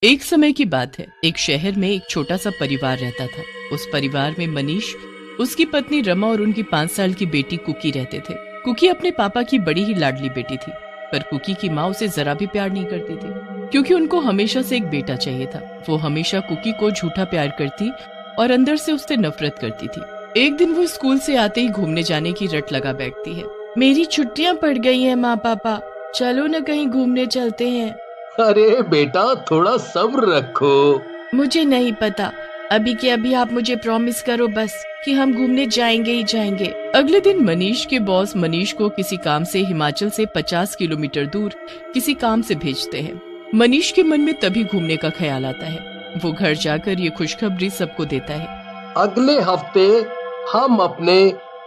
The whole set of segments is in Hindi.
एक समय की बात है, एक शहर में एक छोटा सा परिवार रहता था। उस परिवार में मनीष, उसकी पत्नी रमा और उनकी 5 साल की बेटी कुकी रहते थे। कुकी अपने पापा की बड़ी ही लाडली बेटी थी, पर कुकी की माँ उसे जरा भी प्यार नहीं करती थी, क्योंकि उनको हमेशा से एक बेटा चाहिए था। वो हमेशा कुकी को झूठा प्यार करती और अंदर से उससे नफरत करती थी। एक दिन वो स्कूल से आते ही घूमने जाने की रट लगा बैठती है। मेरी छुट्टियां पड़ गई हैं माँ पापा, चलो न कहीं घूमने चलते हैं। अरे बेटा, थोड़ा सब्र रखो। मुझे नहीं पता, अभी के अभी आप मुझे प्रॉमिस करो बस कि हम घूमने जाएंगे ही जाएंगे। अगले दिन मनीष के बॉस मनीष को किसी काम से हिमाचल से 50 किलोमीटर दूर किसी काम से भेजते हैं। मनीष के मन में तभी घूमने का ख्याल आता है। वो घर जाकर ये खुशखबरी सबको देता है। अगले हफ्ते हम अपने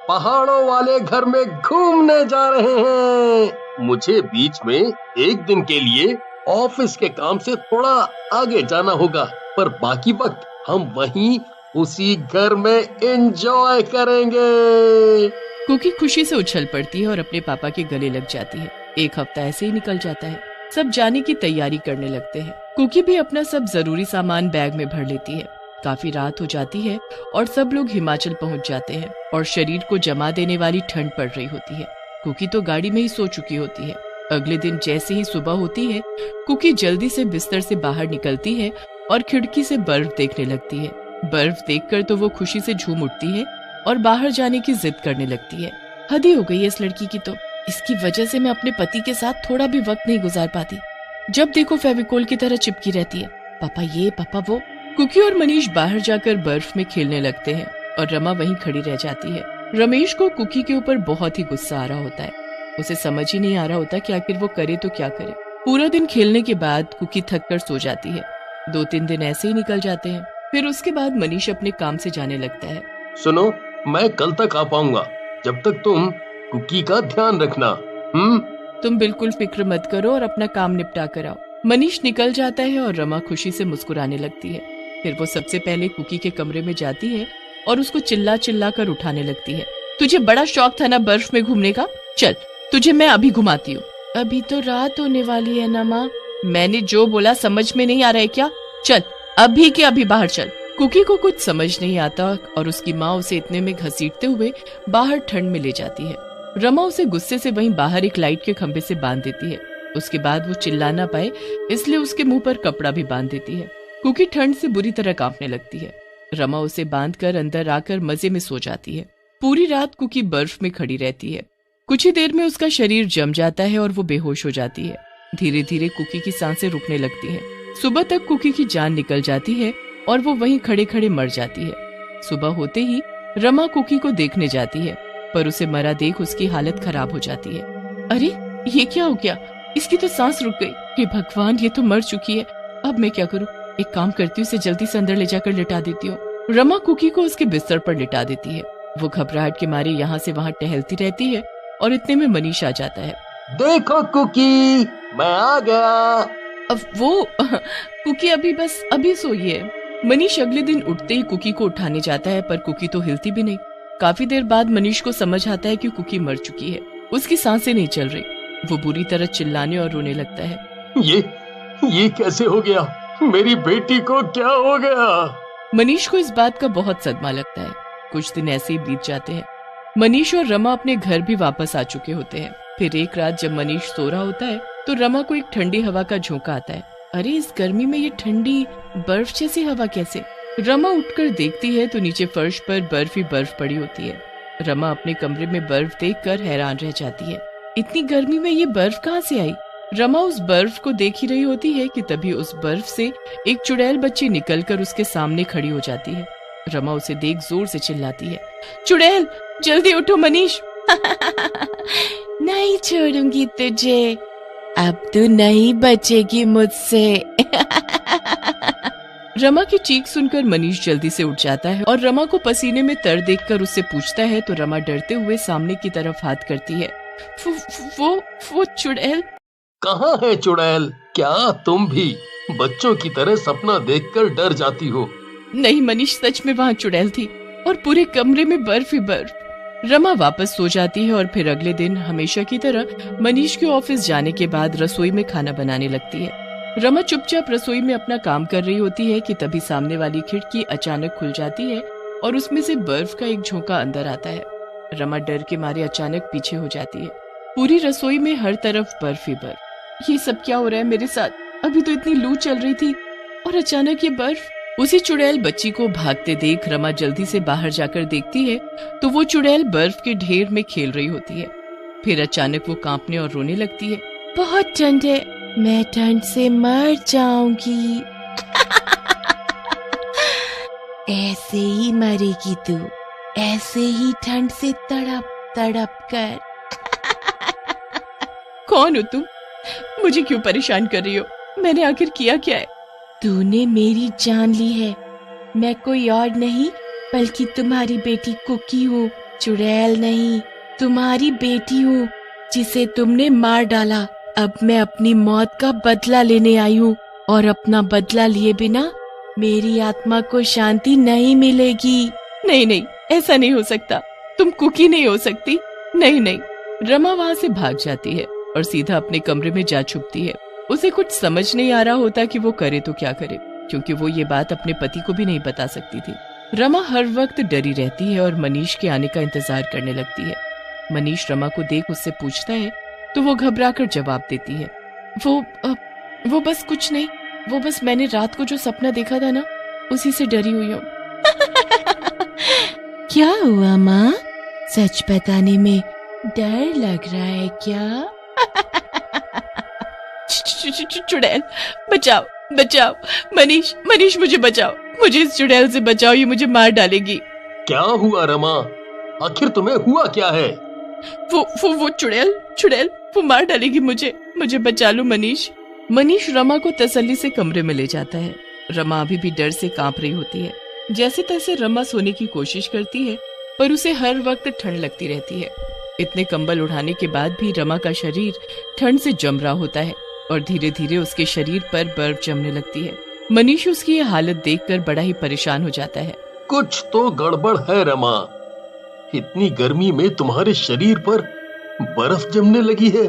पहाड़ों वाले घर में घूमने जा रहे हैं। मुझे बीच में एक दिन के लिए ऑफिस के काम से थोड़ा आगे जाना होगा, पर बाकी वक्त हम वहीं उसी घर में एंजॉय करेंगे। कुकी खुशी से उछल पड़ती है और अपने पापा के गले लग जाती है। एक हफ्ता ऐसे ही निकल जाता है। सब जाने की तैयारी करने लगते हैं। कुकी भी अपना सब जरूरी सामान बैग में भर लेती है। काफी रात हो जाती है और सब लोग हिमाचल पहुंच जाते हैं और शरीर को जमा देने वाली ठंड पड़ रही होती है। कुकी तो गाड़ी में ही सो चुकी होती है। अगले दिन जैसे ही सुबह होती है, कुकी जल्दी से बिस्तर से बाहर निकलती है और खिड़की से बर्फ देखने लगती है। बर्फ देखकर तो वो खुशी से झूम उठती है और बाहर जाने की जिद करने लगती है। हद ही हो गई है इस लड़की की तो, इसकी वजह से मैं अपने पति के साथ थोड़ा भी वक्त नहीं गुजार पाती। जब देखो फेविकोल की तरह चिपकी रहती है, पापा ये पापा वो। कुकी और मनीष बाहर जाकर बर्फ में खेलने लगते हैं और रमा वहीं खड़ी रह जाती है। रमेश को कुकी के ऊपर बहुत ही गुस्सा आ रहा होता है। उसे समझ ही नहीं आ रहा होता कि आखिर वो करे तो क्या करे। पूरा दिन खेलने के बाद कुकी थक कर सो जाती है। 2-3 दिन ऐसे ही निकल जाते हैं। फिर उसके बाद मनीष अपने काम से जाने लगता है। सुनो, मैं कल तक आ पाऊंगा, जब तक तुम कुकी का ध्यान रखना। तुम बिल्कुल फिक्र मत करो और अपना काम निपटा कर आओ। मनीष निकल जाता है और रमा खुशी से मुस्कुराने लगती है। फिर वो सबसे पहले कुकी के कमरे में जाती है और उसको चिल्ला चिल्ला कर उठाने लगती है। तुझे बड़ा शौक था ना बर्फ में घूमने का, चल तुझे मैं अभी घुमाती हूँ। अभी तो रात होने वाली है ना माँ। मैंने जो बोला समझ में नहीं आ रहा है क्या? चल अभी के अभी बाहर चल। कुकी को कुछ समझ नहीं आता और उसकी माँ उसे इतने में घसीटते हुए बाहर ठंड में ले जाती है। रमा उसे गुस्से से वहीं बाहर एक लाइट के खंभे से बांध देती है। उसके बाद वो चिल्ला ना पाए इसलिए उसके मुंह पर कपड़ा भी बांध देती है। कुकी ठंड से बुरी तरह कांपने लगती है। रमा उसे बांधकर अंदर आकर मजे में सो जाती है। पूरी रात कुकी बर्फ में खड़ी रहती है। कुछ ही देर में उसका शरीर जम जाता है और वो बेहोश हो जाती है। धीरे धीरे कुकी की सांसें रुकने लगती हैं। सुबह तक कुकी की जान निकल जाती है और वो वहीं खड़े खड़े मर जाती है। सुबह होते ही रमा कुकी को देखने जाती है, पर उसे मरा देख उसकी हालत खराब हो जाती है। अरे ये क्या हो गया? इसकी तो सांस रुक गई। हे भगवान, ये तो मर चुकी है। अब मैं क्या करूं? एक काम करती हूँ, इसे जल्दी से अंदर ले जाकर लिटा देती हूँ। रमा कुकी को उसके बिस्तर पर लिटा देती है। वो घबराहट के मारे यहाँ से वहाँ टहलती रहती है और इतने में मनीष आ जाता है। देखो कुकी, मैं आ गया। अब वो कुकी अभी सोई है। मनीष अगले दिन उठते ही कुकी को उठाने जाता है, पर कुकी तो हिलती भी नहीं। काफी देर बाद मनीष को समझ आता है कि कुकी मर चुकी है। उसकी सांसें नहीं चल रही। वो बुरी तरह चिल्लाने और रोने लगता है। ये कैसे हो गया? मेरी बेटी को क्या हो गया? मनीष को इस बात का बहुत सदमा लगता है। कुछ दिन ऐसे ही बीत जाते हैं। मनीष और रमा अपने घर भी वापस आ चुके होते हैं। फिर एक रात जब मनीष सो रहा होता है तो रमा को एक ठंडी हवा का झोंका आता है। अरे इस गर्मी में ये ठंडी बर्फ जैसी हवा कैसे? रमा उठकर देखती है तो नीचे फर्श पर बर्फ ही बर्फ पड़ी होती है। रमा अपने कमरे में बर्फ देखकर हैरान रह जाती है। इतनी गर्मी में ये बर्फ कहाँ से आई? रमा उस बर्फ को देख ही रही होती है कि तभी उस बर्फ से एक चुड़ैल बच्ची निकलकर उसके सामने खड़ी हो जाती है। रमा उसे देख जोर से चिल्लाती है, चुड़ैल जल्दी उठो मनीष। नहीं छोड़ूंगी तुझे, अब तू नहीं बचेगी मुझसे। रमा की चीख सुनकर मनीष जल्दी से उठ जाता है और रमा को पसीने में तर देखकर उससे पूछता है तो रमा डरते हुए सामने की तरफ हाथ करती है। वो चुड़ैल। कहाँ है चुड़ैल? क्या तुम भी बच्चों की तरह सपना देखकर डर जाती हो? नहीं मनीष, सच में वहाँ चुड़ैल थी और पूरे कमरे में बर्फ ही बर्फ। रमा वापस सो जाती है और फिर अगले दिन हमेशा की तरह मनीष के ऑफिस जाने के बाद रसोई में खाना बनाने लगती है। रमा चुपचाप रसोई में अपना काम कर रही होती है कि तभी सामने वाली खिड़की अचानक खुल जाती है और उसमें से बर्फ का एक झोंका अंदर आता है। रमा डर के मारे अचानक पीछे हो जाती है। पूरी रसोई में हर तरफ बर्फ ही बर्फ। ये सब क्या हो रहा है मेरे साथ? अभी तो इतनी लू चल रही थी और अचानक ये बर्फ। उसी चुड़ैल बच्ची को भागते देख रमा जल्दी से बाहर जाकर देखती है तो वो चुड़ैल बर्फ के ढेर में खेल रही होती है। फिर अचानक वो कांपने और रोने लगती है। बहुत ठंड है, मैं ठंड से मर जाऊंगी। ऐसे ही मरेगी तू, ऐसे ही ठंड से तड़प तड़प कर। कौन हो तुम? मुझे क्यों परेशान कर रही हो? मैंने आखिर किया क्या है? तूने मेरी जान ली है। मैं कोई और नहीं बल्कि तुम्हारी बेटी कुकी हूँ। चुड़ैल नहीं, तुम्हारी बेटी हूँ जिसे तुमने मार डाला। अब मैं अपनी मौत का बदला लेने आई हूँ और अपना बदला लिए बिना मेरी आत्मा को शांति नहीं मिलेगी। नहीं नहीं, ऐसा नहीं हो सकता। तुम कुकी नहीं हो सकती। नहीं नहीं। रमा वहाँ से भाग जाती है और सीधा अपने कमरे में जा छुपती है। उसे कुछ समझ नहीं आ रहा होता कि वो करे तो क्या करे, क्योंकि वो ये बात अपने पति को भी नहीं बता सकती थी। रमा हर वक्त डरी रहती है और मनीष के आने का इंतजार करने लगती है। मनीष रमा को देख उससे पूछता है तो वो घबराकर जवाब देती है, वो बस कुछ नहीं, वो बस मैंने रात को जो सपना देखा था ना, उसी से डरी हुई हूँ। क्या हुआ माँ? सच बताने में डर लग रहा है क्या? चुड़ैल, बचाओ बचाओ, मनीष मनीष मुझे बचाओ, मुझे इस चुड़ैल से बचाओ, ये मुझे मार डालेगी। क्या हुआ रमा? आखिर तुम्हें हुआ क्या है? वो चुड़ैल वो मार डालेगी मुझे बचा लो मनीष। मनीष रमा को तसल्ली से कमरे में ले जाता है। रमा अभी भी डर से कांप रही होती है। जैसे तैसे रमा सोने की कोशिश करती है पर उसे हर वक्त ठंड लगती रहती है। इतने कंबल उड़ाने के बाद भी रमा का शरीर ठंड से जम रहा होता है और धीरे धीरे उसके शरीर पर बर्फ जमने लगती है। मनीष उसकी ये हालत देखकर बड़ा ही परेशान हो जाता है। कुछ तो गड़बड़ है रमा। इतनी गर्मी में तुम्हारे शरीर पर बर्फ जमने लगी है।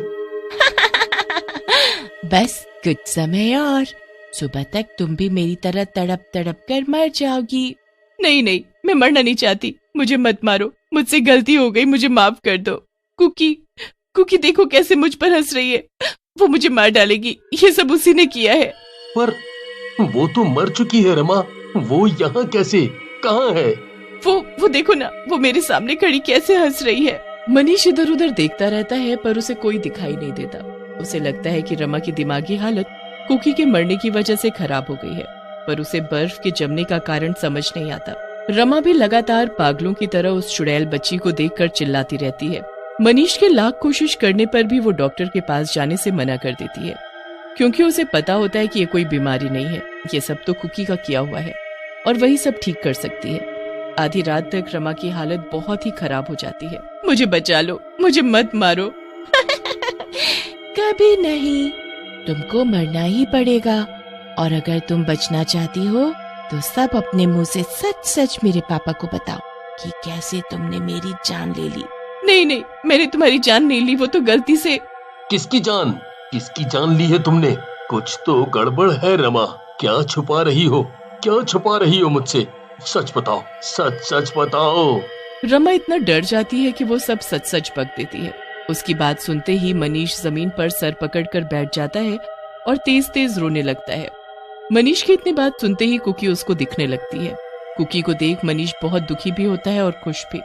बस कुछ समय और, सुबह तक तुम भी मेरी तरह तड़प तड़प कर मर जाओगी। नहीं नहीं, मैं मरना नहीं चाहती, मुझे मत मारो, मुझसे गलती हो गई, मुझे माफ कर दो। कुकी देखो कैसे मुझ पर हंस रही है, वो मुझे मार डालेगी, ये सब उसी ने किया है। पर वो तो मर चुकी है रमा, वो यहाँ कैसे, कहाँ है? वो देखो ना, वो मेरे सामने खड़ी कैसे हंस रही है। मनीष इधर उधर देखता रहता है पर उसे कोई दिखाई नहीं देता। उसे लगता है कि रमा की दिमागी हालत कुकी के मरने की वजह से खराब हो गई है, पर उसे बर्फ के जमने का कारण समझ नहीं आता। रमा भी लगातार पागलों की तरह उस चुड़ैल बच्ची को देखकर चिल्लाती रहती है। मनीष के लाख कोशिश करने पर भी वो डॉक्टर के पास जाने से मना कर देती है, क्योंकि उसे पता होता है कि ये कोई बीमारी नहीं है, ये सब तो कुकी का किया हुआ है और वही सब ठीक कर सकती है। आधी रात तक रमा की हालत बहुत ही खराब हो जाती है। मुझे बचा लो, मुझे मत मारो। कभी नहीं, तुमको मरना ही पड़ेगा और अगर तुम बचना चाहती हो तो सब अपने मुंह से सच सच मेरे पापा को बताओ कि कैसे तुमने मेरी जान ले ली। नहीं नहीं, मैंने तुम्हारी जान नहीं ली, वो तो गलती से। किसकी जान ली है तुमने? कुछ तो गड़बड़ है रमा। क्या छुपा रही हो मुझसे? सच बताओ, सच बताओ। रमा इतना डर जाती है कि वो सब सच सच बक देती है। उसकी बात सुनते ही मनीष जमीन पर सर पकड़कर बैठ जाता है और तेज तेज रोने लगता है। मनीष की इतनी बात सुनते ही कुकी उसको दिखने लगती है। कुकी को देख मनीष बहुत दुखी भी होता है और खुश भी।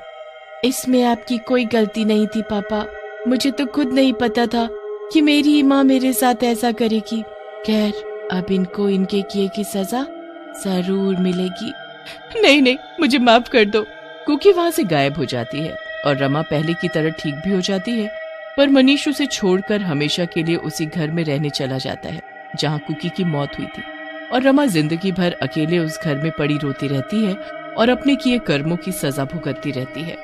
इसमें आपकी कोई गलती नहीं थी पापा, मुझे तो खुद नहीं पता था कि मेरी माँ मेरे साथ ऐसा करेगी। खैर, अब इनको इनके किए की सजा जरूर मिलेगी। नहीं, मुझे माफ कर दो। कुकी वहाँ से गायब हो जाती है और रमा पहले की तरह ठीक भी हो जाती है, पर मनीष उसे छोड़कर हमेशा के लिए उसी घर में रहने चला जाता है जहाँ कुकी की मौत हुई थी। और रमा जिंदगी भर अकेले उस घर में पड़ी रोती रहती है और अपने किए कर्मों की सजा भुगतती रहती है।